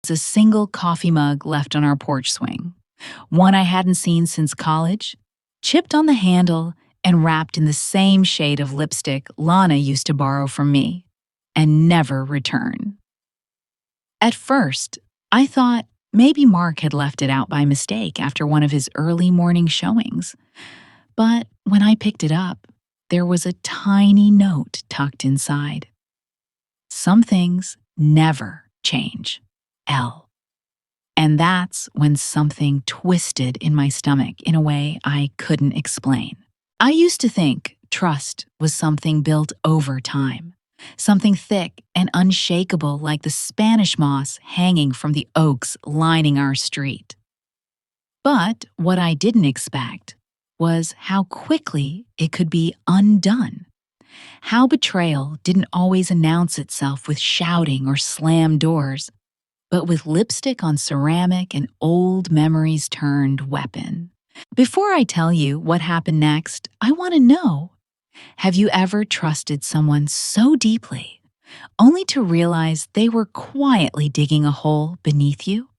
A single coffee mug left on our porch swing, one I hadn't seen since college, chipped on the handle and wrapped in the same shade of lipstick Lana used to borrow from me and never return. At first, I thought maybe Mark had left it out by mistake after one of his early morning showings, but when I picked it up, there was a tiny note tucked inside. Some things never change. L. And that's when something twisted in my stomach in a way I couldn't explain. I used to think trust was something built over time, something thick and unshakable like the Spanish moss hanging from the oaks lining our street. But what I didn't expect was how quickly it could be undone. How betrayal didn't always announce itself with shouting or slammed doors, but with lipstick on ceramic and old memories turned weapon. Before I tell you what happened next, I want to know, have you ever trusted someone so deeply, only to realize they were quietly digging a hole beneath you?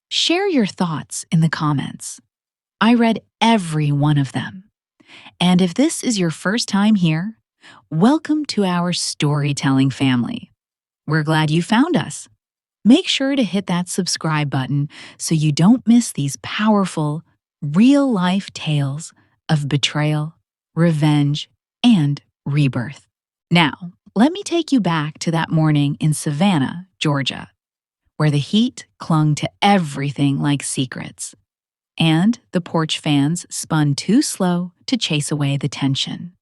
Share your thoughts in the comments. I read every one of them. And if this is your first time here, welcome to our storytelling family. We're glad you found us. Make sure to hit that subscribe button so you don't miss these powerful, real-life tales of betrayal, revenge, and rebirth. Now, let me take you back to that morning in Savannah, Georgia, where the heat clung to everything like secrets, and the porch fans spun too slow to chase away the tension.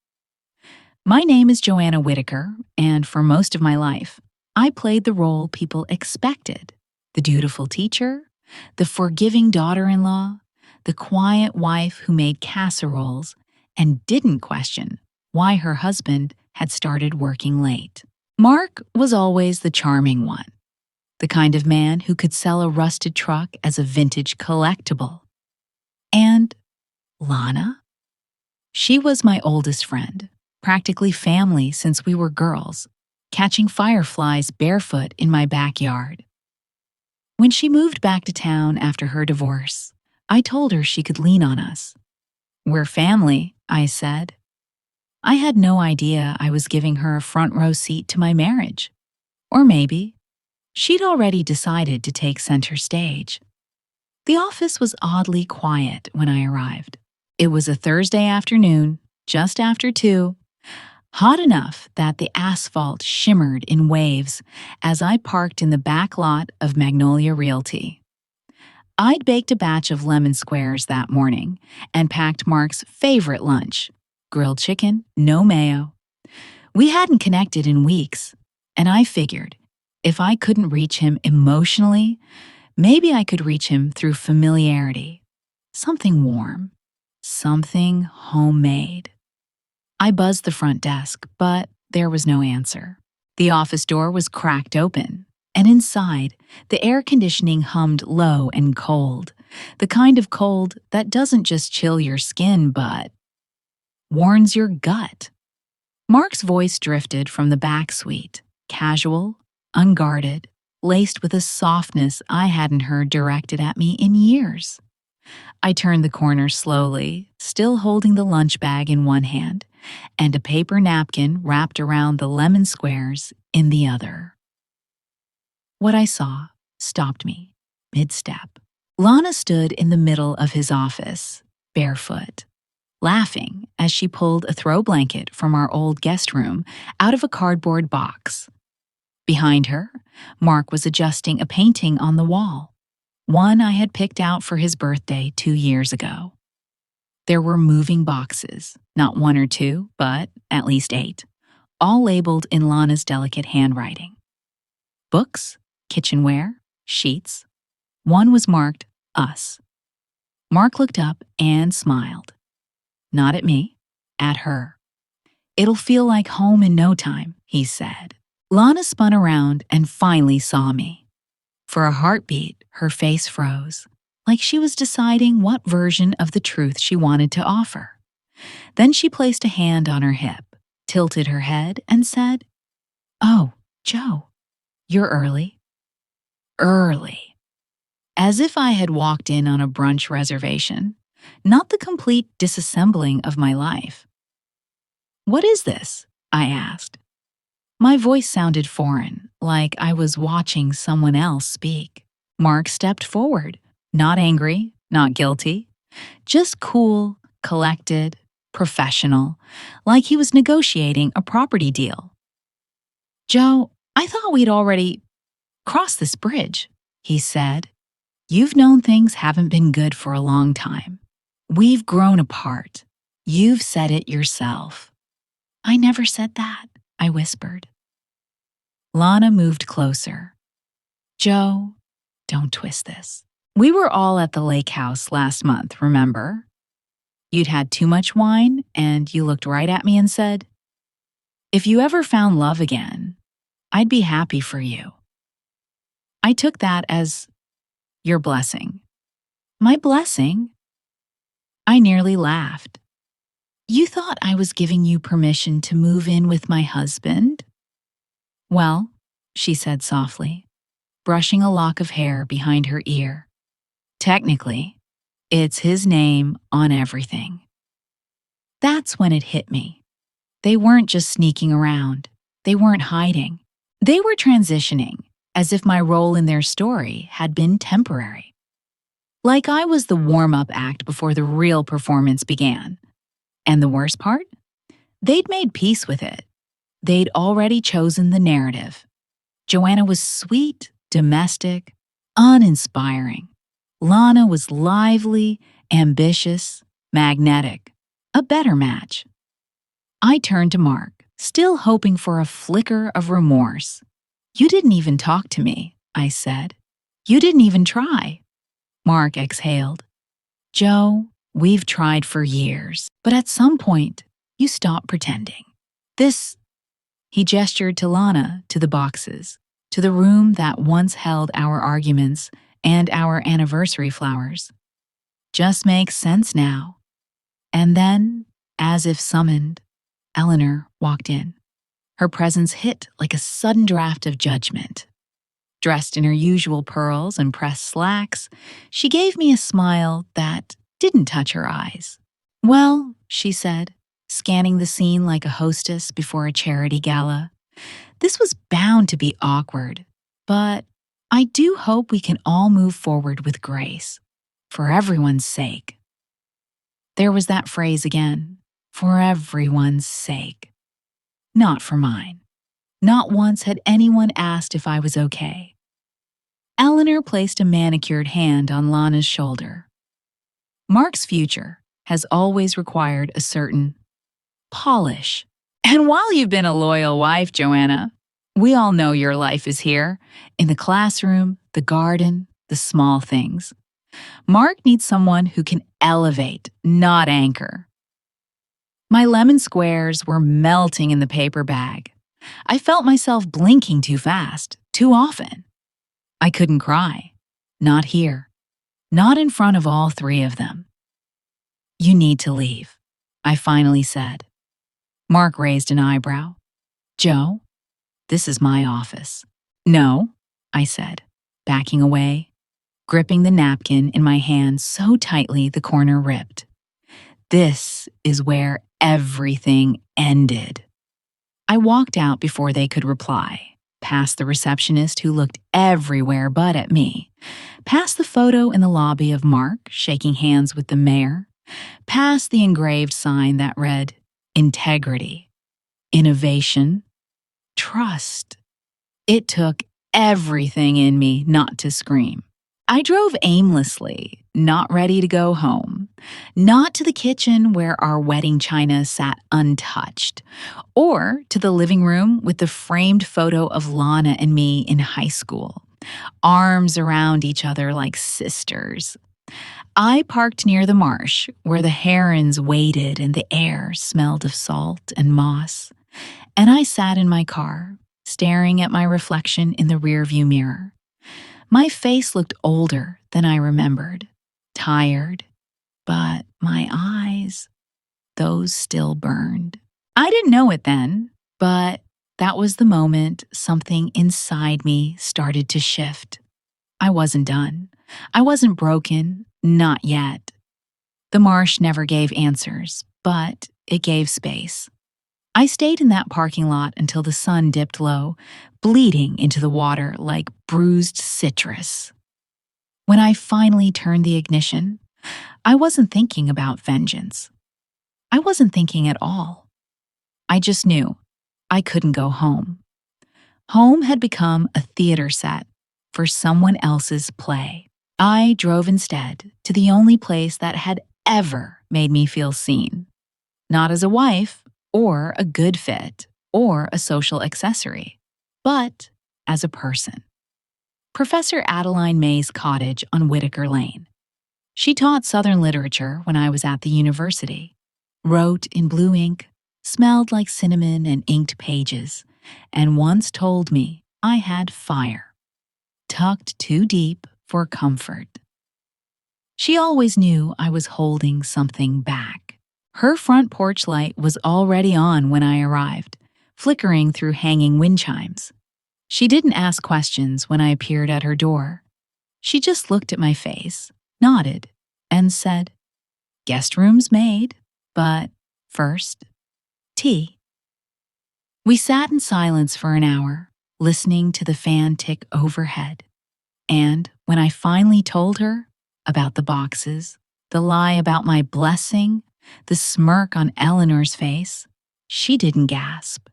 My name is Joanna Whitaker, and for most of my life, I played the role people expected: the dutiful teacher, the forgiving daughter-in-law, the quiet wife who made casseroles and didn't question why her husband had started working late. Mark was always the charming one, the kind of man who could sell a rusted truck as a vintage collectible. And Lana? She was my oldest friend, practically family since we were girls, catching fireflies barefoot in my backyard. When she moved back to town after her divorce, I told her she could lean on us. "We're family," I said. I had no idea I was giving her a front row seat to my marriage. Or maybe she'd already decided to take center stage. The office was oddly quiet when I arrived. It was a Thursday afternoon, just after 2, hot enough that the asphalt shimmered in waves as I parked in the back lot of Magnolia Realty. I'd baked a batch of lemon squares that morning and packed Mark's favorite lunch, grilled chicken, no mayo. We hadn't connected in weeks, and I figured if I couldn't reach him emotionally, maybe I could reach him through familiarity. Something warm, something homemade. I buzzed the front desk, but there was no answer. The office door was cracked open, and inside, the air conditioning hummed low and cold, the kind of cold that doesn't just chill your skin but warns your gut. Mark's voice drifted from the back suite, casual, unguarded, laced with a softness I hadn't heard directed at me in years. I turned the corner slowly, still holding the lunch bag in one hand and a paper napkin wrapped around the lemon squares in the other. What I saw stopped me, mid-step. Lana stood in the middle of his office, barefoot, laughing as she pulled a throw blanket from our old guest room out of a cardboard box. Behind her, Mark was adjusting a painting on the wall, one I had picked out for his birthday 2 years ago. There were moving boxes, not 1 or 2, but at least 8, all labeled in Lana's delicate handwriting. Books, kitchenware, sheets. One was marked Us. Mark looked up and smiled. Not at me, at her. "It'll feel like home in no time," he said. Lana spun around and finally saw me. For a heartbeat, her face froze, like she was deciding what version of the truth she wanted to offer. Then she placed a hand on her hip, tilted her head, and said, "Oh, Joe, you're early." early, as if I had walked in on a brunch reservation, not the complete disassembling of my life. "What is this?" I asked. My voice sounded foreign, like I was watching someone else speak. Mark stepped forward, not angry, not guilty, just cool, collected, professional, like he was negotiating a property deal. "Joe, I thought we'd already crossed this bridge," he said. "You've known things haven't been good for a long time. We've grown apart. You've said it yourself." "I never said that," I whispered. Lana moved closer. "Joe, don't twist this. We were all at the lake house last month, remember? You'd had too much wine, and you looked right at me and said, 'If you ever found love again, I'd be happy for you.' I took that as your blessing." "My blessing?" I nearly laughed. "You thought I was giving you permission to move in with my husband?" "Well," she said softly, brushing a lock of hair behind her ear, "technically, it's his name on everything." That's when it hit me. They weren't just sneaking around. They weren't hiding. They were transitioning, as if my role in their story had been temporary. Like I was the warm-up act before the real performance began. And the worst part? They'd made peace with it. They'd already chosen the narrative. Joanna was sweet, domestic, uninspiring. Lana was lively, ambitious, magnetic. A better match. I turned to Mark, still hoping for a flicker of remorse. "You didn't even talk to me," I said. "You didn't even try." Mark exhaled. "Joe, we've tried for years, but at some point, you stop pretending. This," he gestured to Lana, to the boxes, to the room that once held our arguments and our anniversary flowers, "just makes sense now." And then, as if summoned, Eleanor walked in. Her presence hit like a sudden draft of judgment. Dressed in her usual pearls and pressed slacks, she gave me a smile that didn't touch her eyes. "Well," she said, scanning the scene like a hostess before a charity gala, "this was bound to be awkward, but I do hope we can all move forward with grace, for everyone's sake." There was that phrase again, for everyone's sake. Not for mine. Not once had anyone asked if I was okay. Eleanor placed a manicured hand on Lana's shoulder. "Mark's future has always required a certain polish. And while you've been a loyal wife, Joanna, we all know your life is here, in the classroom, the garden, the small things. Mark needs someone who can elevate, not anchor." My lemon squares were melting in the paper bag. I felt myself blinking too fast, too often. I couldn't cry. Not here. Not in front of all three of them. "You need to leave," I finally said. Mark raised an eyebrow. "Joe, this is my office." "No," I said, backing away, gripping the napkin in my hand so tightly the corner ripped. "This is where everything ended." I walked out before they could reply, past the receptionist who looked everywhere but at me, past the photo in the lobby of Mark shaking hands with the mayor, past the engraved sign that read, "Integrity, Innovation, Trust." It took everything in me not to scream. I drove aimlessly, not ready to go home, not to the kitchen where our wedding china sat untouched, or to the living room with the framed photo of Lana and me in high school, arms around each other like sisters. I parked near the marsh where the herons waded and the air smelled of salt and moss, and I sat in my car, staring at my reflection in the rearview mirror. My face looked older than I remembered, tired, but my eyes, those still burned. I didn't know it then, but that was the moment something inside me started to shift. I wasn't done. I wasn't broken, not yet. The marsh never gave answers, but it gave space. I stayed in that parking lot until the sun dipped low, bleeding into the water like bruised citrus. When I finally turned the ignition, I wasn't thinking about vengeance. I wasn't thinking at all. I just knew I couldn't go home. Home had become a theater set for someone else's play. I drove instead to the only place that had ever made me feel seen. Not as a wife, or a good fit, or a social accessory, but as a person. Professor Adeline May's cottage on Whitaker Lane. She taught Southern literature when I was at the university, wrote in blue ink, smelled like cinnamon and inked pages, and once told me I had fire, tucked too deep for comfort. She always knew I was holding something back. Her front porch light was already on when I arrived, flickering through hanging wind chimes. She didn't ask questions when I appeared at her door. She just looked at my face, nodded, and said, "Guest room's made, but first, tea." We sat in silence for an hour, listening to the fan tick overhead. And when I finally told her about the boxes, the lie about my blessing, the smirk on Eleanor's face, she didn't gasp.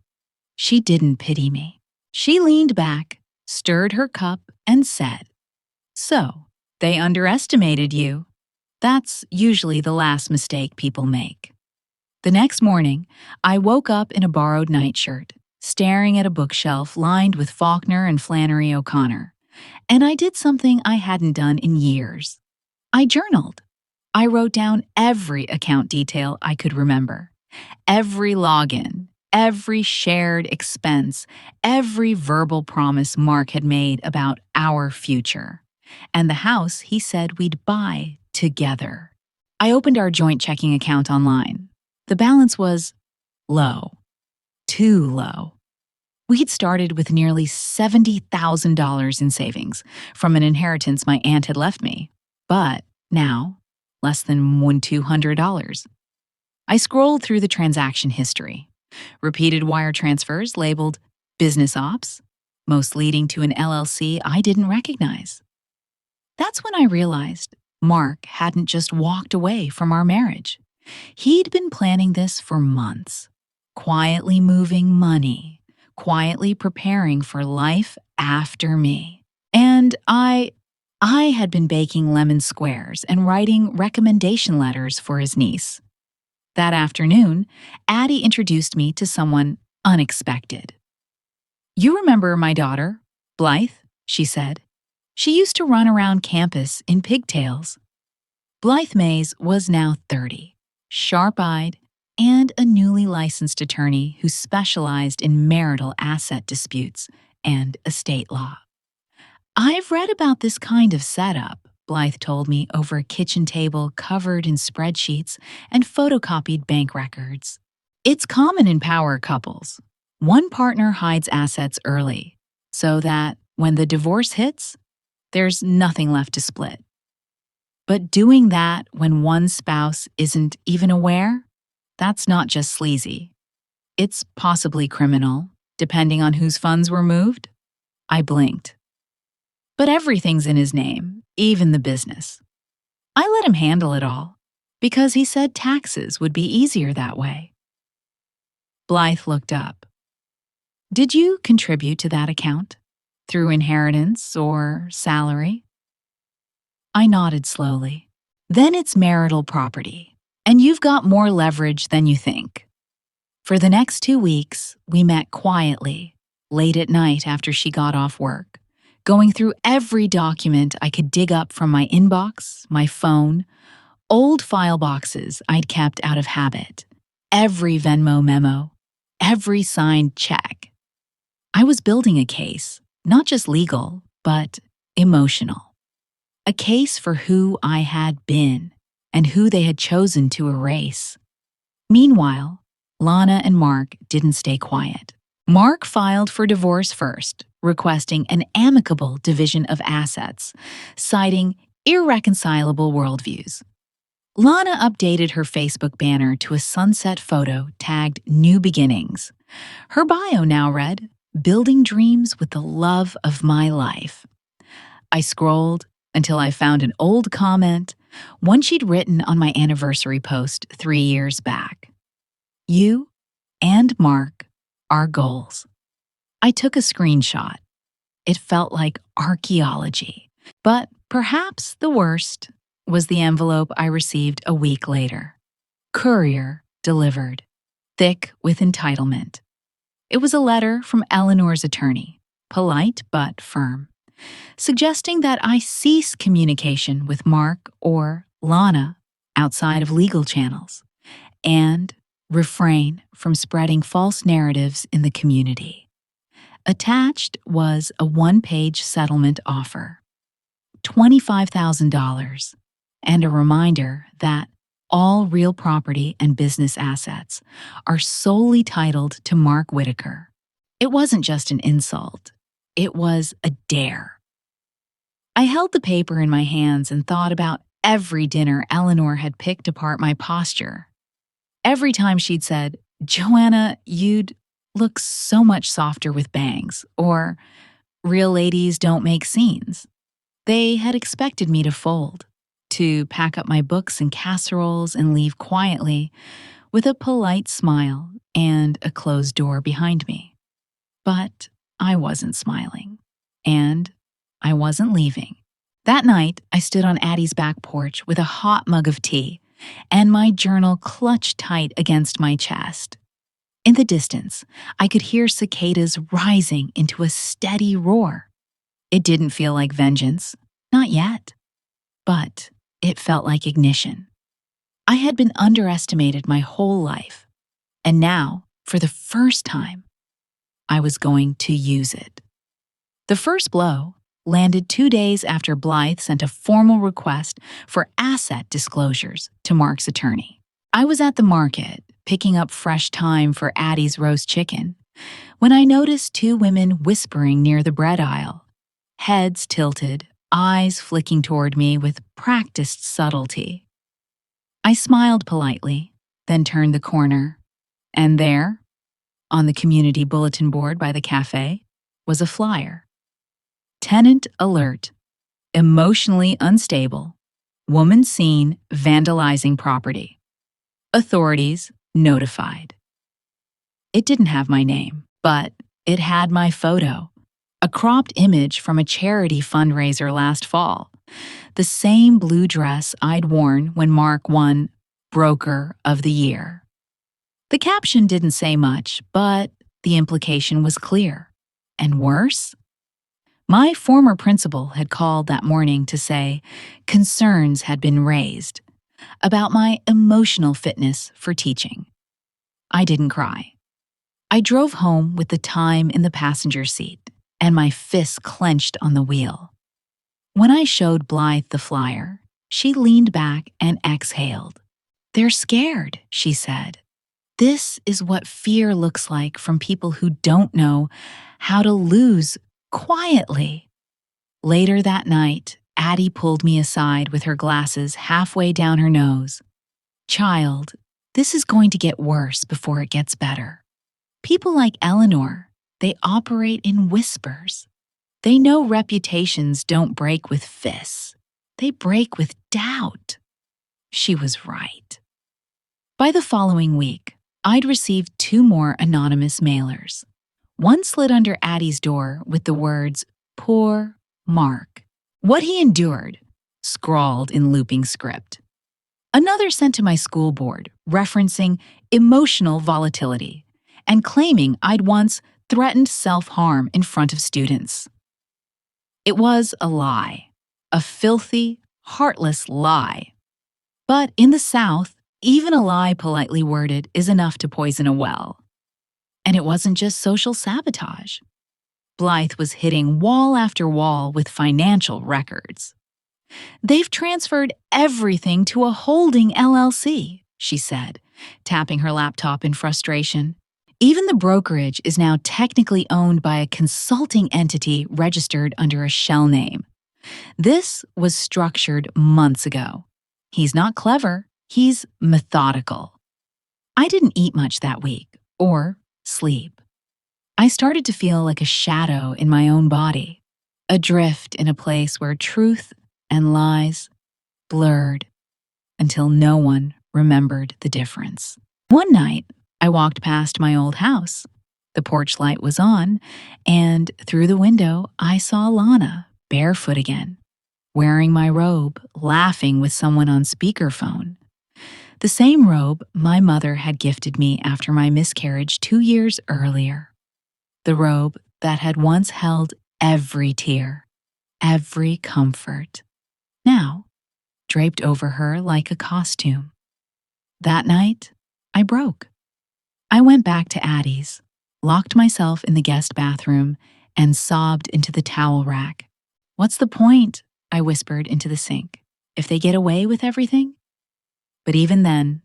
She didn't pity me. She leaned back, stirred her cup, and said, "So, they underestimated you. That's usually the last mistake people make." The next morning, I woke up in a borrowed nightshirt, staring at a bookshelf lined with Faulkner and Flannery O'Connor. And I did something I hadn't done in years. I journaled. I wrote down every account detail I could remember, every login, every shared expense, every verbal promise Mark had made about our future, and the house he said we'd buy together. I opened our joint checking account online. The balance was low, too low. We'd started with nearly $70,000 in savings from an inheritance my aunt had left me, but now, less than $200. I scrolled through the transaction history. Repeated wire transfers labeled business ops, most leading to an LLC I didn't recognize. That's when I realized Mark hadn't just walked away from our marriage. He'd been planning this for months, quietly moving money, quietly preparing for life after me. And I had been baking lemon squares and writing recommendation letters for his niece. That afternoon, Addie introduced me to someone unexpected. "You remember my daughter, Blythe?" she said. "She used to run around campus in pigtails." Blythe Mays was now 30, sharp-eyed, and a newly licensed attorney who specialized in marital asset disputes and estate law. "I've read about this kind of setup," Blythe told me over a kitchen table covered in spreadsheets and photocopied bank records. "It's common in power couples. One partner hides assets early, so that when the divorce hits, there's nothing left to split. But doing that when one spouse isn't even aware, that's not just sleazy. It's possibly criminal, depending on whose funds were moved." I blinked. "But everything's in his name, even the business." I let him handle it all, because he said taxes would be easier that way. Blythe looked up. "Did you contribute to that account? Through inheritance or salary?" I nodded slowly. "Then it's marital property, and you've got more leverage than you think." For the next 2 weeks, we met quietly, late at night after she got off work, going through every document I could dig up from my inbox, my phone, old file boxes I'd kept out of habit, every Venmo memo, every signed check. I was building a case, not just legal, but emotional. A case for who I had been and who they had chosen to erase. Meanwhile, Lana and Mark didn't stay quiet. Mark filed for divorce first, requesting an amicable division of assets, citing irreconcilable worldviews. Lana updated her Facebook banner to a sunset photo tagged New Beginnings. Her bio now read, "Building dreams with the love of my life." I scrolled until I found an old comment, one she'd written on my anniversary post 3 years back. "You and Mark are goals." I took a screenshot. It felt like archaeology. But perhaps the worst was the envelope I received a week later. Courier delivered, thick with entitlement. It was a letter from Eleanor's attorney, polite but firm, suggesting that I cease communication with Mark or Lana outside of legal channels and refrain from spreading false narratives in the community. Attached was a one-page settlement offer, $25,000, and a reminder that all real property and business assets are solely titled to Mark Whitaker. It wasn't just an insult. It was a dare. I held the paper in my hands and thought about every dinner Eleanor had picked apart my posture. Every time she'd said, "Joanna, you'd look so much softer with bangs," or "Real ladies don't make scenes." They had expected me to fold, to pack up my books and casseroles and leave quietly with a polite smile and a closed door behind me. But I wasn't smiling, and I wasn't leaving. That night, I stood on Addie's back porch with a hot mug of tea and my journal clutched tight against my chest. In the distance, I could hear cicadas rising into a steady roar. It didn't feel like vengeance, not yet, but it felt like ignition. I had been underestimated my whole life, and now, for the first time, I was going to use it. The first blow landed 2 days after Blythe sent a formal request for asset disclosures to Mark's attorney. I was at the market, picking up fresh thyme for Addie's roast chicken, when I noticed 2 women whispering near the bread aisle, heads tilted, eyes flicking toward me with practiced subtlety. I smiled politely, then turned the corner, and there, on the community bulletin board by the cafe, was a flyer. Tenant alert. Emotionally unstable. Woman seen vandalizing property. Authorities notified. It didn't have my name, but it had my photo, a cropped image from a charity fundraiser last fall, the same blue dress I'd worn when Mark won Broker of the Year. The caption didn't say much, but the implication was clear. And worse? My former principal had called that morning to say concerns had been raised about my emotional fitness for teaching. I didn't cry. I drove home with the time in the passenger seat and my fists clenched on the wheel. When I showed Blythe the flyer, she leaned back and exhaled. "They're scared," she said. "This is what fear looks like from people who don't know how to lose quietly." Later that night, Addie pulled me aside with her glasses halfway down her nose. "Child, this is going to get worse before it gets better. People like Eleanor, they operate in whispers. They know reputations don't break with fists. They break with doubt." She was right. By the following week, I'd received 2 more anonymous mailers. One slid under Addie's door with the words, "Poor Mark. What he endured," scrawled in looping script. Another sent to my school board, referencing emotional volatility and claiming I'd once threatened self-harm in front of students. It was a lie, a filthy, heartless lie. But in the South, even a lie politely worded is enough to poison a well. And it wasn't just social sabotage. Blythe was hitting wall after wall with financial records. "They've transferred everything to a holding LLC," she said, tapping her laptop in frustration. Even the brokerage is now technically owned by a consulting entity registered under a shell name. This was structured months ago. He's not clever, he's methodical. I didn't eat much that week, or sleep. I started to feel like a shadow in my own body, adrift in a place where truth and lies blurred until no one remembered the difference. One night, I walked past my old house. The porch light was on, and through the window, I saw Lana, barefoot again, wearing my robe, laughing with someone on speakerphone. The same robe my mother had gifted me after my miscarriage 2 years earlier. The robe that had once held every tear, every comfort. Now, draped over her like a costume. That night, I broke. I went back to Addie's, locked myself in the guest bathroom, and sobbed into the towel rack. "What's the point?" I whispered into the sink. "If they get away with everything?" But even then,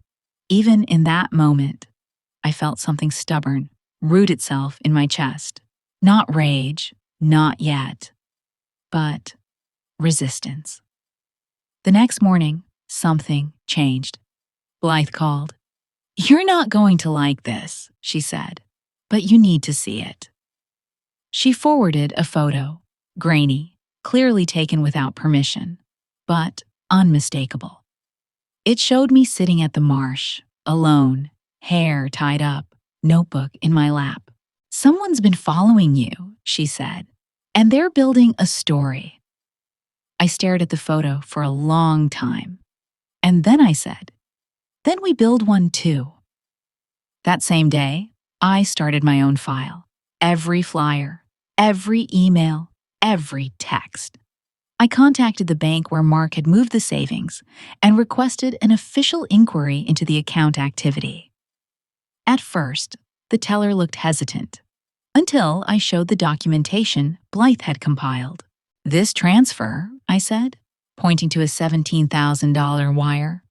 even in that moment, I felt something stubborn root itself in my chest. Not rage, not yet, but resistance. The next morning, something changed. Blythe called. "You're not going to like this," she said, "but you need to see it." She forwarded a photo, grainy, clearly taken without permission, but unmistakable. It showed me sitting at the marsh, alone, hair tied up, notebook in my lap. "Someone's been following you," she said, "and they're building a story." I stared at the photo for a long time, and then I said, "Then we build one too." That same day, I started my own file. Every flyer, every email, every text. I contacted the bank where Mark had moved the savings and requested an official inquiry into the account activity. At first, the teller looked hesitant, until I showed the documentation Blythe had compiled. "This transfer," I said, pointing to a $17,000 wire,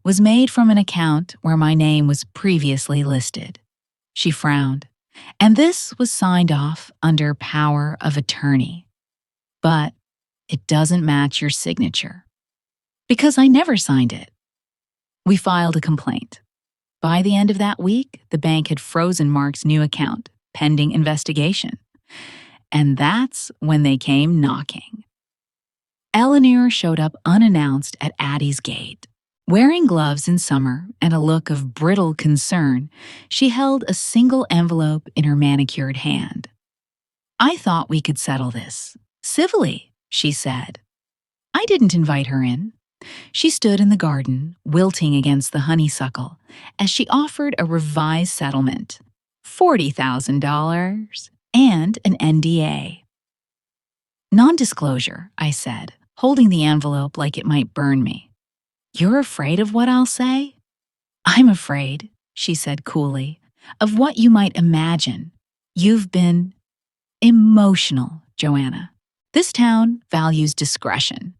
"was made from an account where my name was previously listed." She frowned, "And this was signed off under power of attorney. But it doesn't match your signature." "Because I never signed it." We filed a complaint. By the end of that week, the bank had frozen Mark's new account, pending investigation. And that's when they came knocking. Eleanor showed up unannounced at Addie's gate. Wearing gloves in summer and a look of brittle concern, she held a single envelope in her manicured hand. "I thought we could settle this civilly," she said. I didn't invite her in. She stood in the garden, wilting against the honeysuckle, as she offered a revised settlement, $40,000, and an NDA. "Non-disclosure," I said, holding the envelope like it might burn me. "You're afraid of what I'll say?" "I'm afraid," she said coolly, "of what you might imagine. You've been emotional, Joanna. This town values discretion."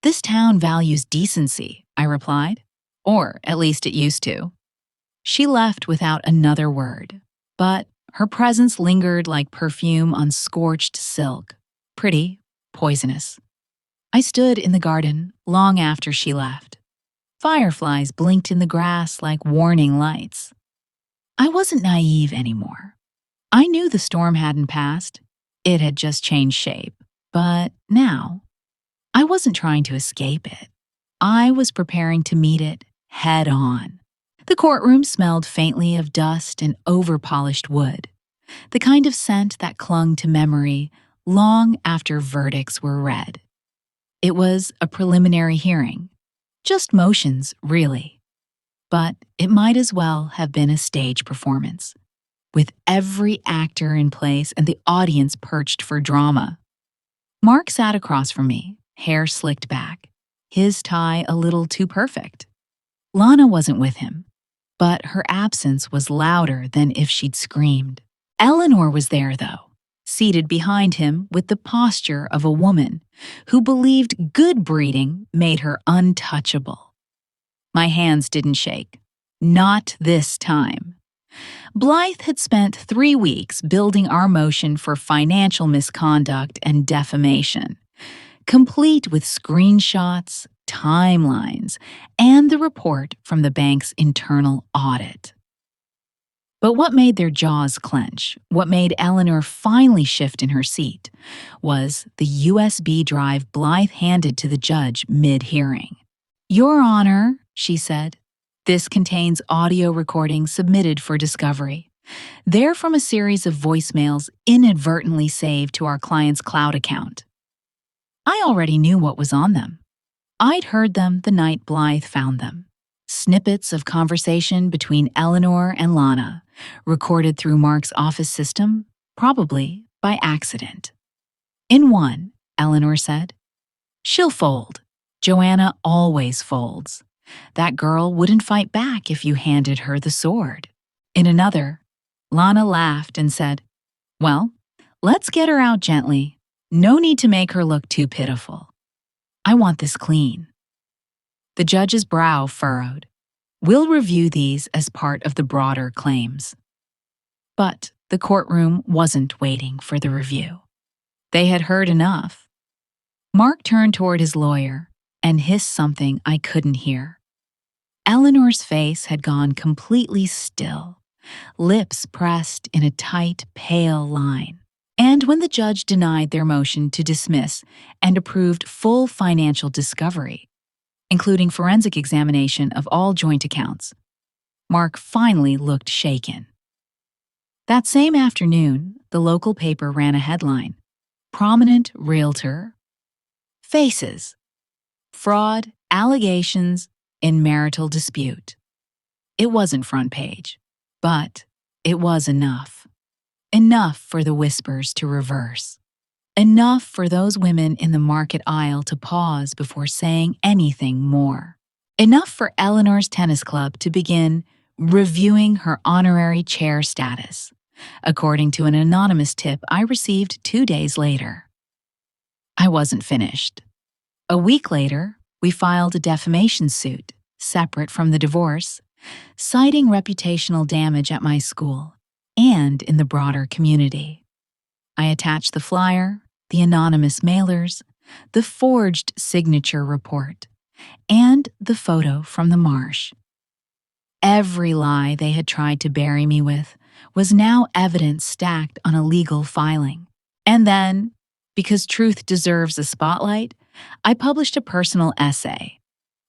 "This town values decency," I replied. "Or at least it used to." She left without another word, but her presence lingered like perfume on scorched silk. Pretty, poisonous. I stood in the garden long after she left. Fireflies blinked in the grass like warning lights. I wasn't naive anymore. I knew the storm hadn't passed. It had just changed shape. But now, I wasn't trying to escape it. I was preparing to meet it head on. The courtroom smelled faintly of dust and over-polished wood, the kind of scent that clung to memory long after verdicts were read. It was a preliminary hearing. Just motions, really. But it might as well have been a stage performance, with every actor in place and the audience perched for drama. Mark sat across from me, hair slicked back, his tie a little too perfect. Lana wasn't with him, but her absence was louder than if she'd screamed. Eleanor was there, though, seated behind him with the posture of a woman who believed good breeding made her untouchable. My hands didn't shake. Not this time. Blythe had spent 3 weeks building our motion for financial misconduct and defamation, complete with screenshots, timelines, and the report from the bank's internal audit. But what made their jaws clench, what made Eleanor finally shift in her seat, was the USB drive Blythe handed to the judge mid-hearing. "Your Honor," she said, "this contains audio recordings submitted for discovery. They're from a series of voicemails inadvertently saved to our client's cloud account." I already knew what was on them. I'd heard them the night Blythe found them. Snippets of conversation between Eleanor and Lana, recorded through Mark's office system, probably by accident. In one, Eleanor said, "She'll fold. Joanna always folds. That girl wouldn't fight back if you handed her the sword." In another, Lana laughed and said, "Well, let's get her out gently. No need to make her look too pitiful. I want this clean." The judge's brow furrowed. "We'll review these as part of the broader claims." But the courtroom wasn't waiting for the review. They had heard enough. Mark turned toward his lawyer and hissed something I couldn't hear. Eleanor's face had gone completely still, lips pressed in a tight, pale line. And when the judge denied their motion to dismiss and approved full financial discovery, including forensic examination of all joint accounts, Mark finally looked shaken. That same afternoon, the local paper ran a headline: "Prominent Realtor Faces Fraud Allegations in Marital Dispute." It wasn't front page, but it was enough. Enough for the whispers to reverse. Enough for those women in the market aisle to pause before saying anything more. Enough for Eleanor's tennis club to begin reviewing her honorary chair status, according to an anonymous tip I received 2 days later. I wasn't finished. A week later, we filed a defamation suit, separate from the divorce, citing reputational damage at my school and in the broader community. I attached the flyer, the anonymous mailers, the forged signature report, and the photo from the marsh. Every lie they had tried to bury me with was now evidence stacked on a legal filing. And then, because truth deserves a spotlight, I published a personal essay.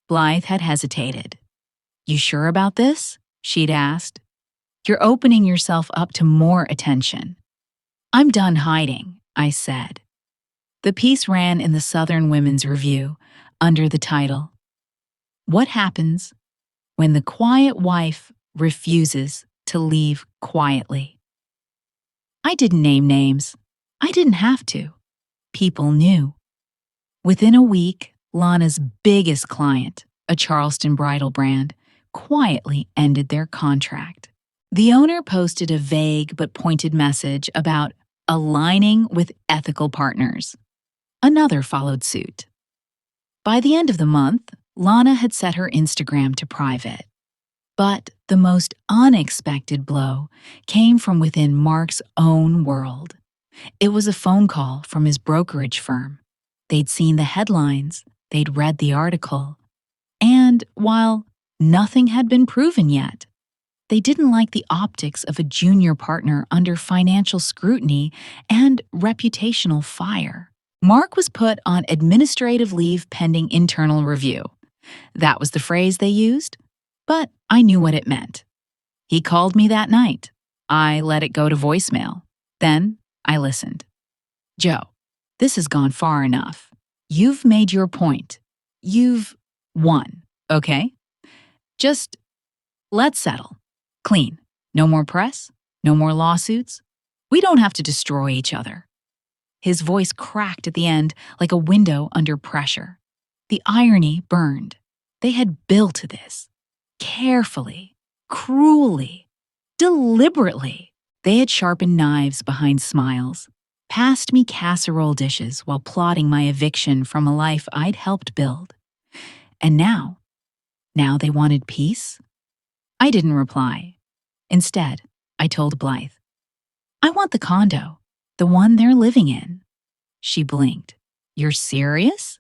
Blythe had hesitated. "You sure about this?" she'd asked. "You're opening yourself up to more attention." "I'm done hiding," I said. The piece ran in the Southern Women's Review under the title, "What Happens When the Quiet Wife Refuses to Leave Quietly." I didn't name names. I didn't have to. People knew. Within a week, Lana's biggest client, a Charleston bridal brand, quietly ended their contract. The owner posted a vague but pointed message about aligning with ethical partners. Another followed suit. By the end of the month, Lana had set her Instagram to private. But the most unexpected blow came from within Mark's own world. It was a phone call from his brokerage firm. They'd seen the headlines, they'd read the article, and while nothing had been proven yet, they didn't like the optics of a junior partner under financial scrutiny and reputational fire. Mark was put on administrative leave pending internal review. That was the phrase they used, but I knew what it meant. He called me that night. I let it go to voicemail. Then I listened. "Joe, this has gone far enough. You've made your point. You've won, okay? Just let's settle. Clean. No more press. No more lawsuits. We don't have to destroy each other." His voice cracked at the end like a window under pressure. The irony burned. They had built this. Carefully, cruelly, deliberately. They had sharpened knives behind smiles, passed me casserole dishes while plotting my eviction from a life I'd helped build. And now they wanted peace? I didn't reply. Instead, I told Blythe, I want the condo, the one they're living in. She blinked. You're serious?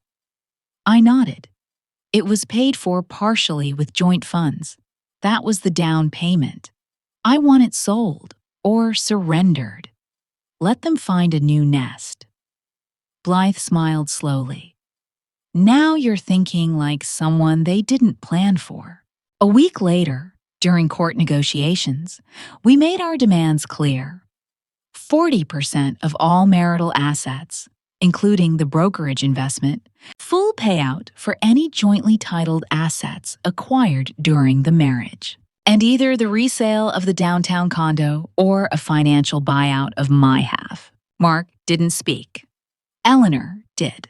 I nodded. It was paid for partially with joint funds. That was the down payment. I want it sold or surrendered. Let them find a new nest. Blythe smiled slowly. Now you're thinking like someone they didn't plan for. A week later, during court negotiations, we made our demands clear. 40% of all marital assets, including the brokerage investment, full payout for any jointly titled assets acquired during the marriage, and either the resale of the downtown condo or a financial buyout of my half. Mark didn't speak. Eleanor did,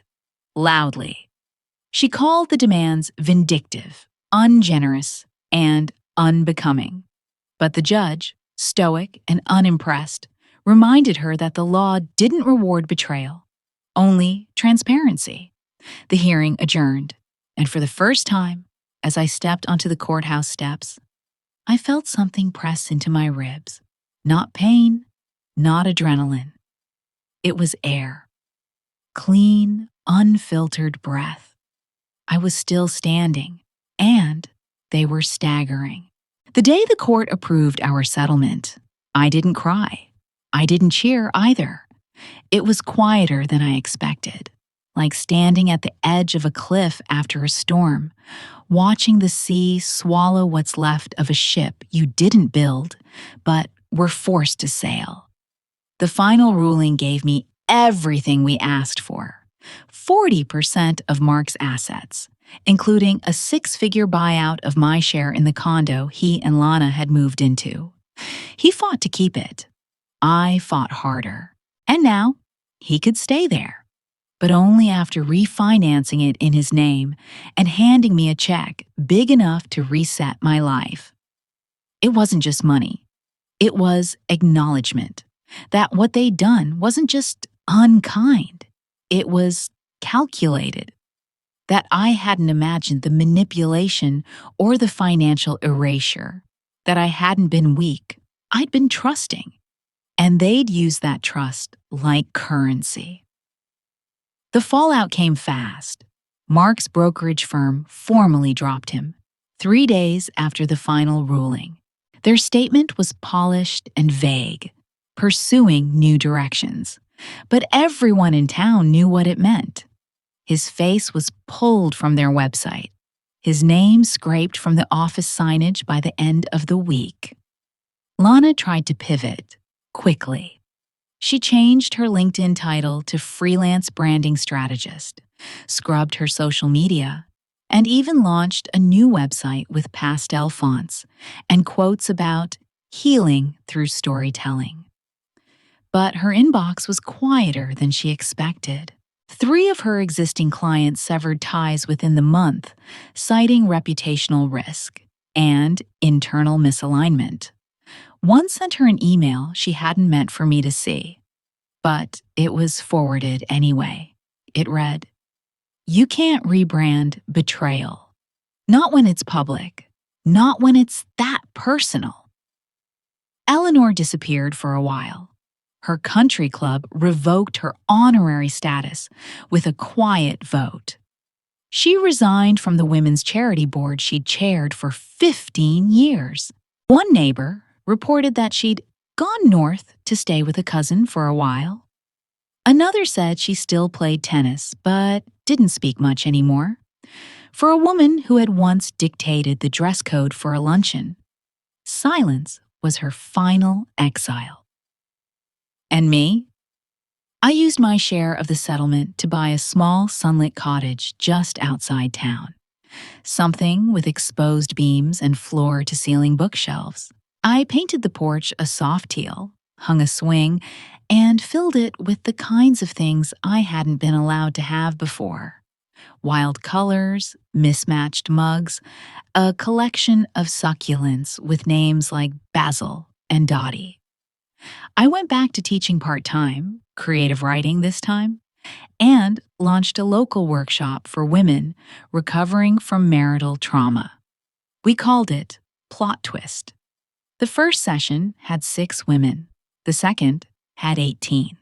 loudly. She called the demands vindictive, ungenerous, and unbecoming. But the judge, stoic and unimpressed, reminded her that the law didn't reward betrayal, only transparency. The hearing adjourned, and for the first time, as I stepped onto the courthouse steps, I felt something press into my ribs. Not pain, not adrenaline. It was air. Clean, unfiltered breath. I was still standing, and they were staggering. The day the court approved our settlement, I didn't cry. I didn't cheer either. It was quieter than I expected, like standing at the edge of a cliff after a storm, watching the sea swallow what's left of a ship you didn't build, but were forced to sail. The final ruling gave me everything we asked for. 40% of Mark's assets, including a six-figure buyout of my share in the condo he and Lana had moved into. He fought to keep it. I fought harder. And now, he could stay there, but only after refinancing it in his name and handing me a check big enough to reset my life. It wasn't just money. It was acknowledgement that what they'd done wasn't just unkind. It was calculated. That I hadn't imagined the manipulation or the financial erasure. That I hadn't been weak. I'd been trusting. And they'd used that trust like currency. The fallout came fast. Mark's brokerage firm formally dropped him 3 days after the final ruling. Their statement was polished and vague, pursuing new directions. But everyone in town knew what it meant. His face was pulled from their website, his name scraped from the office signage by the end of the week. Lana tried to pivot, quickly. She changed her LinkedIn title to freelance branding strategist, scrubbed her social media, and even launched a new website with pastel fonts and quotes about healing through storytelling. But her inbox was quieter than she expected. 3 of her existing clients severed ties within the month, citing reputational risk and internal misalignment. One sent her an email she hadn't meant for me to see, but it was forwarded anyway. It read, "You can't rebrand betrayal. Not when it's public. Not when it's that personal." Eleanor disappeared for a while. Her country club revoked her honorary status with a quiet vote. She resigned from the women's charity board she'd chaired for 15 years. One neighbor reported that she'd gone north to stay with a cousin for a while. Another said she still played tennis, but didn't speak much anymore. For a woman who had once dictated the dress code for a luncheon, silence was her final exile. And me? I used my share of the settlement to buy a small sunlit cottage just outside town. Something with exposed beams and floor-to-ceiling bookshelves. I painted the porch a soft teal, hung a swing, and filled it with the kinds of things I hadn't been allowed to have before. Wild colors, mismatched mugs, a collection of succulents with names like Basil and Dottie. I went back to teaching part-time, creative writing this time, and launched a local workshop for women recovering from marital trauma. We called it Plot Twist. The first session had 6 women. The second had 18.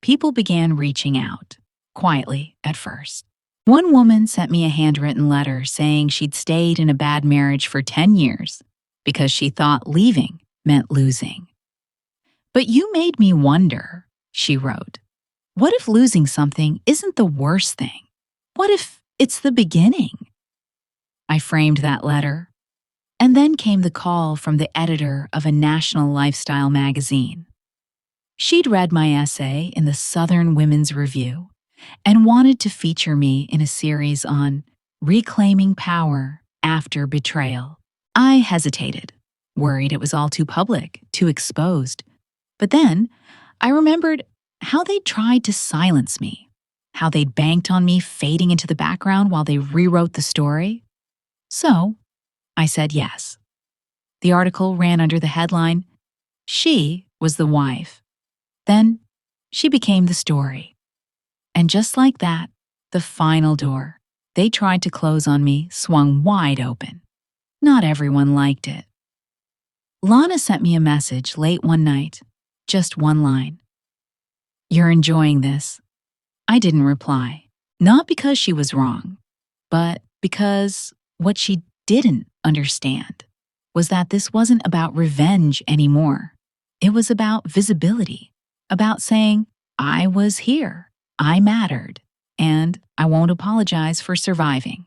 People began reaching out, quietly at first. One woman sent me a handwritten letter saying she'd stayed in a bad marriage for 10 years because she thought leaving meant losing. "But you made me wonder," she wrote. "What if losing something isn't the worst thing? What if it's the beginning?" I framed that letter. And then came the call from the editor of a national lifestyle magazine. She'd read my essay in the Southern Women's Review and wanted to feature me in a series on reclaiming power after betrayal. I hesitated, worried it was all too public, too exposed. But then I remembered how they tried to silence me, how they'd banked on me fading into the background while they rewrote the story. So I said yes. The article ran under the headline, "She was the wife." Then she became the story. And just like that, the final door they tried to close on me swung wide open. Not everyone liked it. Lana sent me a message late one night, just one line. "You're enjoying this." I didn't reply, not because she was wrong, but because what she didn't understand was that this wasn't about revenge anymore. It was about visibility, about saying, I was here, I mattered, and I won't apologize for surviving.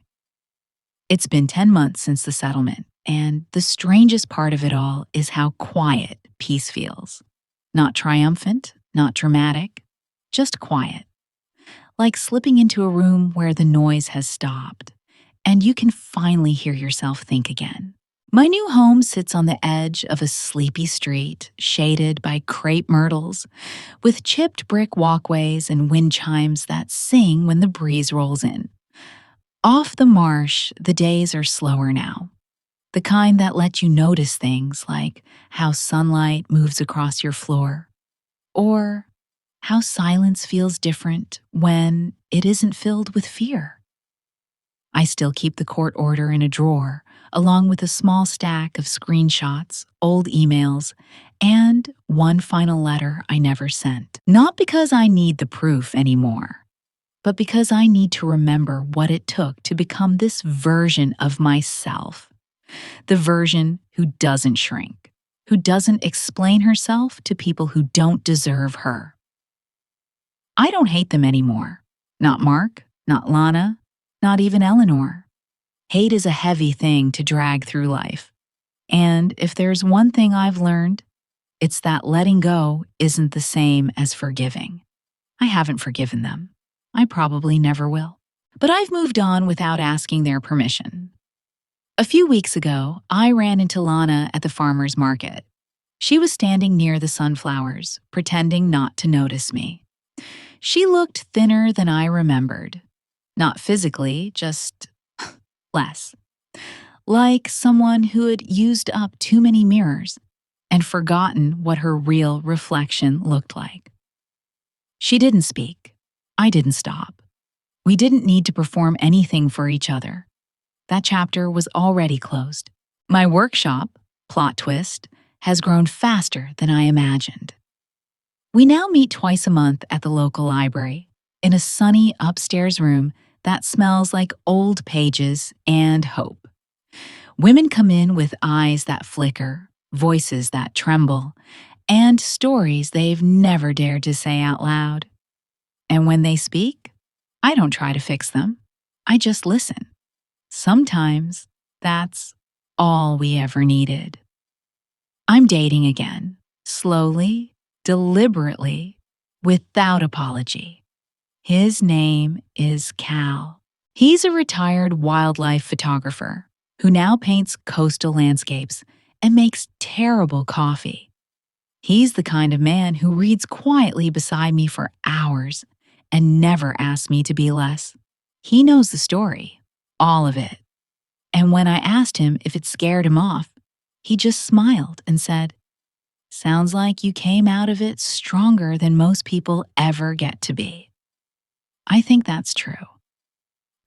It's been 10 months since the settlement, and the strangest part of it all is how quiet peace feels. Not triumphant, not dramatic, just quiet. Like slipping into a room where the noise has stopped, and you can finally hear yourself think again. My new home sits on the edge of a sleepy street, shaded by crepe myrtles, with chipped brick walkways and wind chimes that sing when the breeze rolls in. Off the marsh, the days are slower now. The kind that let you notice things like how sunlight moves across your floor, or how silence feels different when it isn't filled with fear. I still keep the court order in a drawer, along with a small stack of screenshots, old emails, and one final letter I never sent. Not because I need the proof anymore, but because I need to remember what it took to become this version of myself. The version who doesn't shrink, who doesn't explain herself to people who don't deserve her. I don't hate them anymore. Not Mark, not Lana, not even Eleanor. Hate is a heavy thing to drag through life. And if there's one thing I've learned, it's that letting go isn't the same as forgiving. I haven't forgiven them. I probably never will. But I've moved on without asking their permission. A few weeks ago, I ran into Lana at the farmer's market. She was standing near the sunflowers, pretending not to notice me. She looked thinner than I remembered. Not physically, just less. Like someone who had used up too many mirrors and forgotten what her real reflection looked like. She didn't speak. I didn't stop. We didn't need to perform anything for each other. That chapter was already closed. My workshop, plot twist, has grown faster than I imagined. We now meet twice a month at the local library, in a sunny upstairs room that smells like old pages and hope. Women come in with eyes that flicker, voices that tremble, and stories they've never dared to say out loud. And when they speak, I don't try to fix them. I just listen. Sometimes that's all we ever needed. I'm dating again, slowly, deliberately, without apology. His name is Cal. He's a retired wildlife photographer who now paints coastal landscapes and makes terrible coffee. He's the kind of man who reads quietly beside me for hours and never asks me to be less. He knows the story, all of it. And when I asked him if it scared him off, he just smiled and said, "Sounds like you came out of it stronger than most people ever get to be." I think that's true.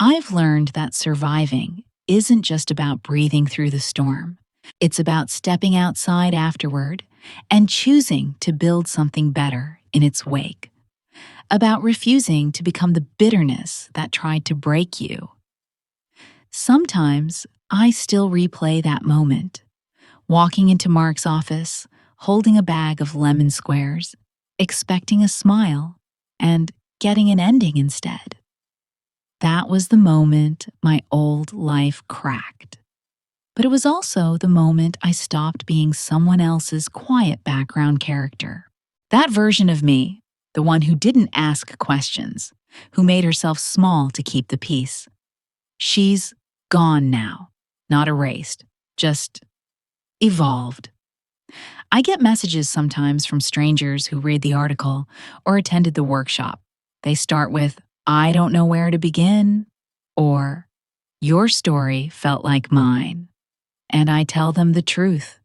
I've learned that surviving isn't just about breathing through the storm. It's about stepping outside afterward and choosing to build something better in its wake. About refusing to become the bitterness that tried to break you. Sometimes I still replay that moment, walking into Mark's office, holding a bag of lemon squares, expecting a smile, and getting an ending instead. That was the moment my old life cracked. But it was also the moment I stopped being someone else's quiet background character. That version of me, the one who didn't ask questions, who made herself small to keep the peace, she's gone now, not erased, just evolved. I get messages sometimes from strangers who read the article or attended the workshop. They start with, "I don't know where to begin," or "Your story felt like mine." And I tell them the truth.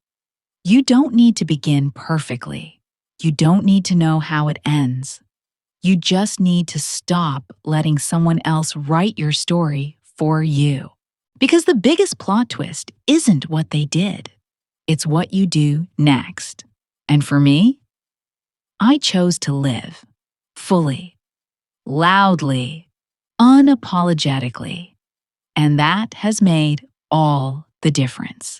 You don't need to begin perfectly. You don't need to know how it ends. You just need to stop letting someone else write your story for you. Because the biggest plot twist isn't what they did, it's what you do next. And for me, I chose to live fully, loudly, unapologetically. And that has made all the difference.